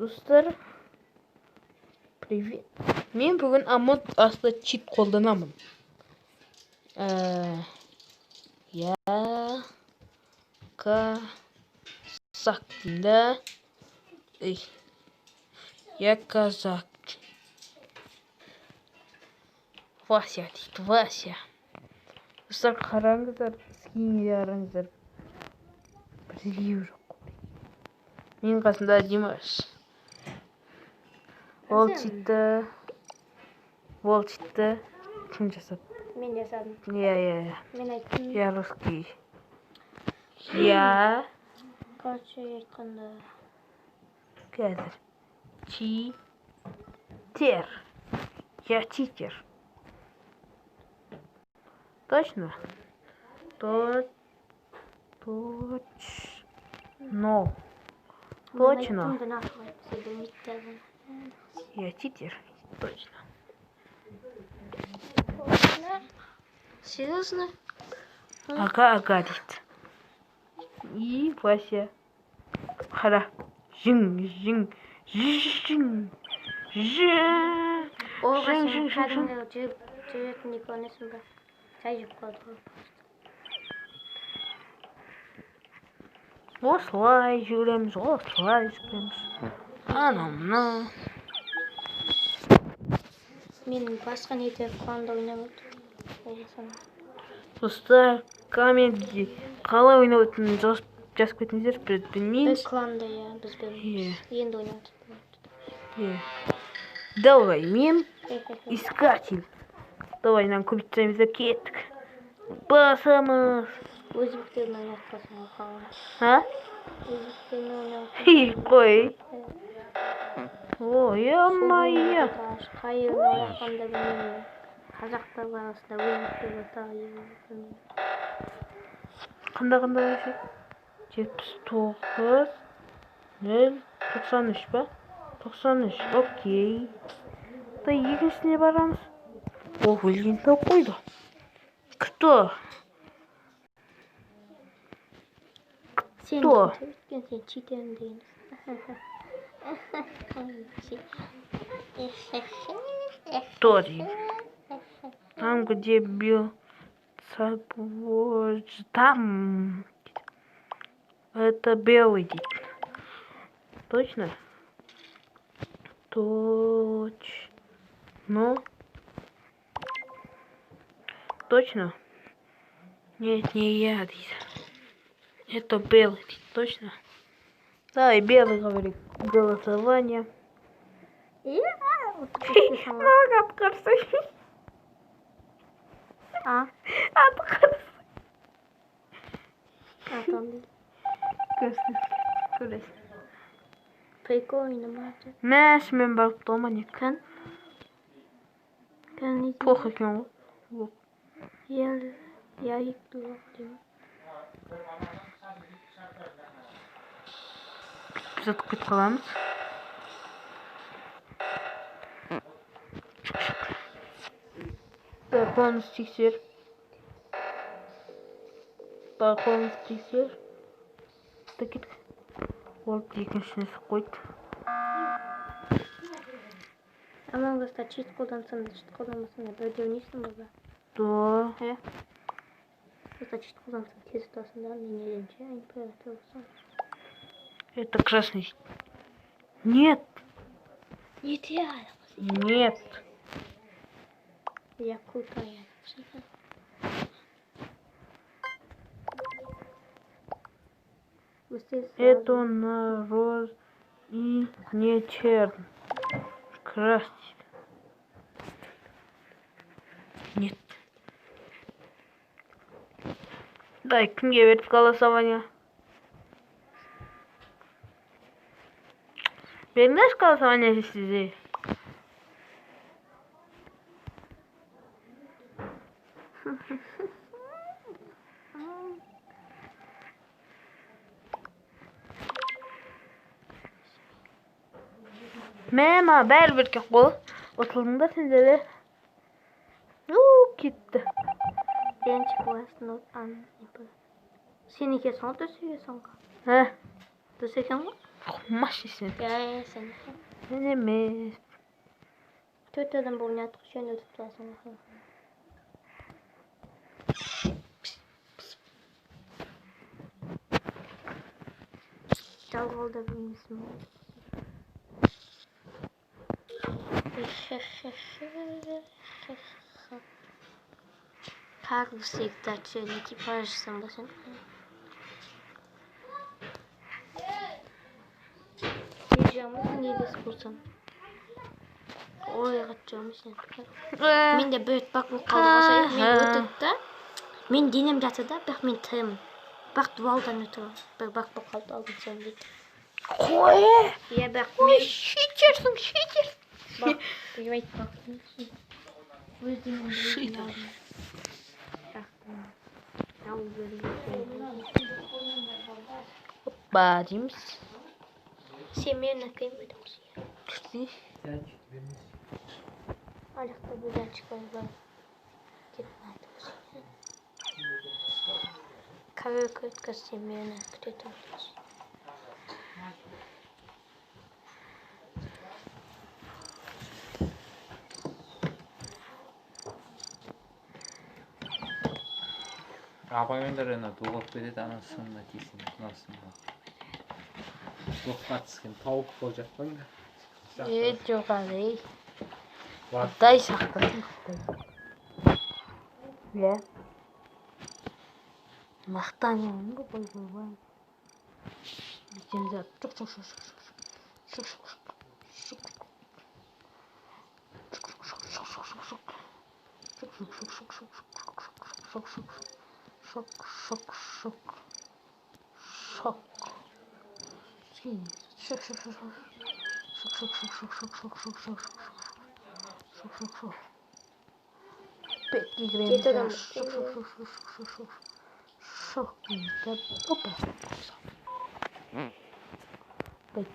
Dostlar, привет. Мен бүгін Among Us'та чит қолданамын. Я казак деймін. Я казак. Вася дейді, Вася. Достар, қараңыздар, скинге қараңыздар. Біреу жоқ. Менің қасымда Димаш. Ол читті кім жасады? Мен жасадым. Иә. Мен айттым. Я русский. Я Короче айтқанда. қазір. Читер. Я читер. Точно? Точно. Точно. Я читер. Точно. Серьезно? Ага, дейді. И Вася. Қара. Жың. О, сен кәдімгі жүретін көрінесің бе? Жай жүріп қалды. Осылай жүреміз, осылай жүреміз. Анау. Мен басқа неде кланда ойнап отырмын. Достар, комментте қалай ойнап өтетінін жазып кетіңіздер, біз білмейміз. Біз кланда, біз білмейміз. Енді ойнап отырмыз. Давай, мен искатель. Давай, нам көбейтсеміз кеттік. Басамыз. Өзбектерін ойнап қалсам қаламыз. Өзбектерін ойнап қой. Ой-ма-я. Қай ойнағанда білмеймін. Қазақтар арасында өзбектер тағы. Қандай 79 093 ба? 93, окей. Да екіншісіне барамыз. О, өлген тауып қойды. Кто? Кто? Сен читерін дейін. Кто дейді? Там, где бил собой. Там. Это белый дейді. Точно? Точно? Нет, не я дейді. Это белый дейді. Точно? Да, и белый говорит. Голосование. Много обкарсай. Обкарсай. Атанды. Көресің. Прикольно, мать. Мәш, мен барып домане. Кән не Плохо екен ғой. Я екті деймін. Біз атып кетіп қаламыз. Байқоныз тексер. Да кеттік. Ол екіншісіне қойды. Among Us'та чит қолдансаң да чит қолданбасаң да бірде ойнайсың ба? Да. Просто чит қолдансаң тез ұтасың да, мен еленше император болсам. Это красный. Нет. Нет. Я крутая. Это на роз и не черн. Красный. Нет. Дай, кімге беріп голосование. Беріңдерші голосование сізде. Мема, бәрі біркен қол. Отылдыңда сендері. Кетті. Сен екесің ғой, төс екесің ғой. Төс екен ғой? Машинасың. Ya sen. Мен емес. 4 адам болып не аттық жөн өтіп тұрасың. Жалғалда білмейсің. Как всегда, член экипажа сам басен. Пижамасын едес болсам. Ой, қатжамасын. Мен де бөт бақ болып қалды болса, мен өтіп та. Мен денем жатыр да, бірақ мен тірімін. Бақ дуалдан өтіп, бір бақ болып қалды алдым сен дейді. Қой! Иә, бірақ Ой, мен... шитерсің. Бақ, бейбайт бақ. Өз денем Шитер. Опа, дейміз. Сен мені әкейін бе даусы? Күшті. Аяқта бұдан шықпай бар. Кетіп даусы. Караоке өткіз сен мені күтетін даусы. Апаймендар ана доғап береді анасында тесін мынасында. Доққа түскен тауық бол жатпаңда. Жоқ ей. Құдай сақтасын Құдай. Иә. Мақтануым ғой бой. Бекенді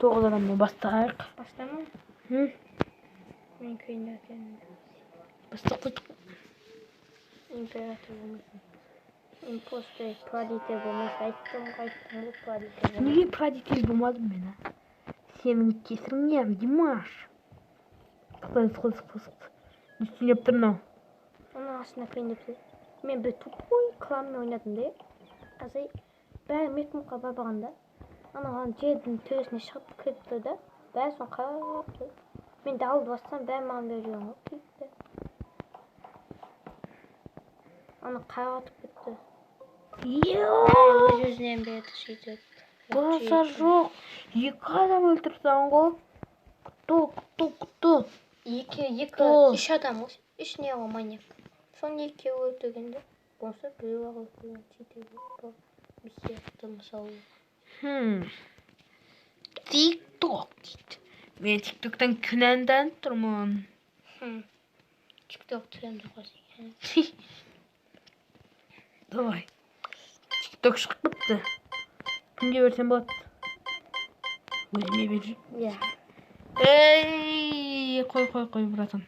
тоғыз адаммен бастайық. Бастама? Мен күйінде әкемін. Бастап қойдық. Император болмасын. Импосты прадитер болмасын. Айттым ғой прадитер болмасын. Неге прадитель болмадым мен, а? Сенің кесіріңнен, Димаш. Қыз. Не істеп тұр мынау? Оның астына кірейін деп тұр. Мен бір тупой кламмен ойнадым да. Қазір бәрі мекмұққа барбағанда. Ана жердің төресіне шығып кетті да. Бәрі соң қарап тұр. Мен далды бастан бәрі маған беріп жүрген ғой. Кетті. Ана қаратып кетті. Өз-өзінен берді сөйтіп. Баса жоқ. Екі адам өлтірсең ғой. Құтты. Үш адам ғой. Үш неғо маньяк. Соң екеуі өлтіргенде. Болса біреу өлтірген сөйтіп бар. Миссияқты мысалы. Тик-ток дейді. Мен тик-токтан күнәнданып тұрмын. Тик-ток тренді қойсын. Давай. Тик-ток шығып бітті. Күнде берсем болады. Өзіме бер. Иә. Эй, қой, братан.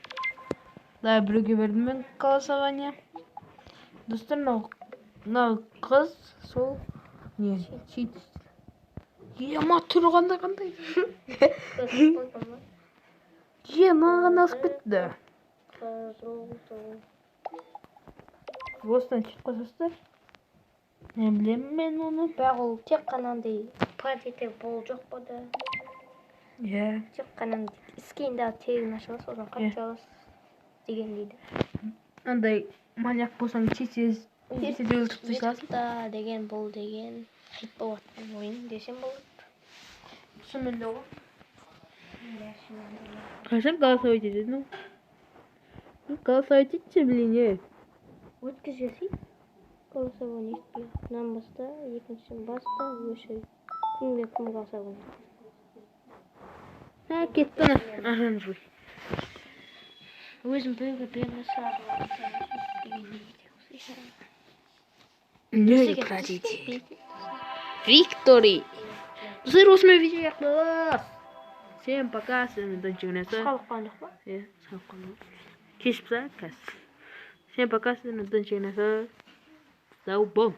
Да, біреуге бердім мен голосование. Достар, мынау қыз, сол не, сөйтіп. Ема тұрғанда қандай? Маған асып кетті. Осыдан сөйтіп қосасыздар. Не білемін мен оны. Бірақ ол тек қанандай прадитер бол жоқ болды. Иә. Тек қанандай іскейіндағы тегін ашылас, одан қапшы алас деген дейді. Андай маньяк болсаң тез өлтіріп тастайсың. Ютубта деген бол деген хайп болатын ойын десем болады. Шынымен де ғой. Қашан голосовать етеді? Голосовать етші, блин. Өткізгесей голосование етпей. Нан баста, екінші баста, өшір. Күнге кім голосование. Кетті ана. Аран жой. Өзім біреуге бермес сразу. Не прадитель. Виктори. Достар, осымен видео аяқталды. Всем пока. Сіздермен дончығынасы. Салық қандық па? Иә, салық қандық. Кешіп са, кәс. Всем пока. Сіздермен дончығынасы. Сау бол.